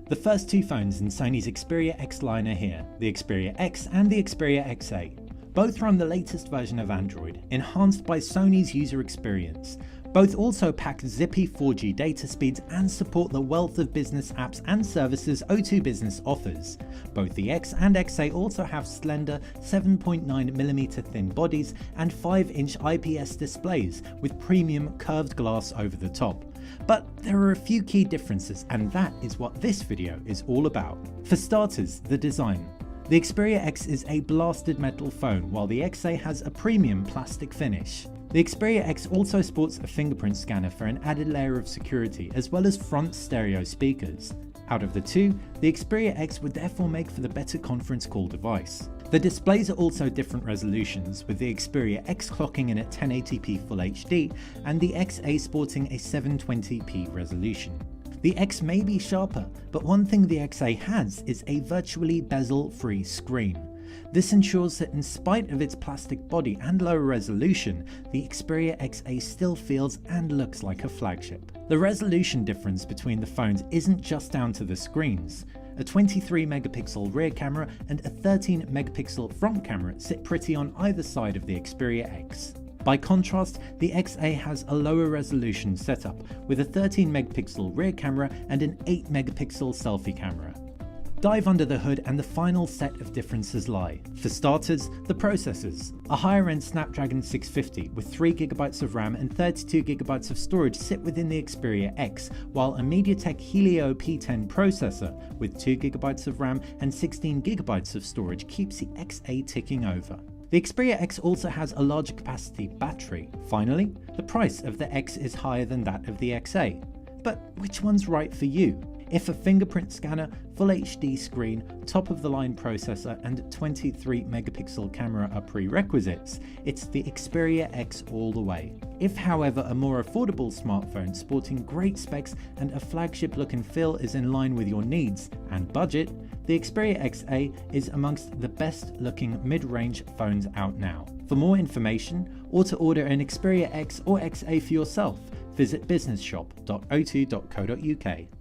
The first two phones in Sony's Xperia X line are here, the Xperia X and the Xperia XA. Both run the latest version of Android, enhanced by Sony's user experience. Both also pack zippy 4G data speeds and support the wealth of business apps and services O2 Business offers. Both the X and XA also have slender 7.9mm thin bodies and 5-inch IPS displays with premium curved glass over the top. But there are a few key differences, and that is what this video is all about. For starters, the design. The Xperia X is a blasted metal phone, while the XA has a premium plastic finish. The Xperia X also sports a fingerprint scanner for an added layer of security, as well as front stereo speakers. Out of the two, the Xperia X would therefore make for the better conference call device. The displays are also different resolutions, with the Xperia X clocking in at 1080p Full HD and the XA sporting a 720p resolution. The X may be sharper, but one thing the XA has is a virtually bezel-free screen. This ensures that in spite of its plastic body and lower resolution, the Xperia XA still feels and looks like a flagship. The resolution difference between the phones isn't just down to the screens. A 23-megapixel rear camera and a 13-megapixel front camera sit pretty on either side of the Xperia X. By contrast, the XA has a lower resolution setup with a 13-megapixel rear camera and an 8-megapixel selfie camera. Dive under the hood and the final set of differences lie. For starters, the processors. A higher-end Snapdragon 650 with 3GB of RAM and 32GB of storage sit within the Xperia X, while a MediaTek Helio P10 processor with 2GB of RAM and 16GB of storage keeps the XA ticking over. The Xperia X also has a larger capacity battery. Finally, the price of the X is higher than that of the XA. But which one's right for you? If a fingerprint scanner, Full HD screen, top-of-the-line processor and 23-megapixel camera are prerequisites, it's the Xperia X all the way. If, however, a more affordable smartphone sporting great specs and a flagship look and feel is in line with your needs and budget, the Xperia XA is amongst the best-looking mid-range phones out now. For more information, or to order an Xperia X or XA for yourself, visit businessshop.o2.co.uk.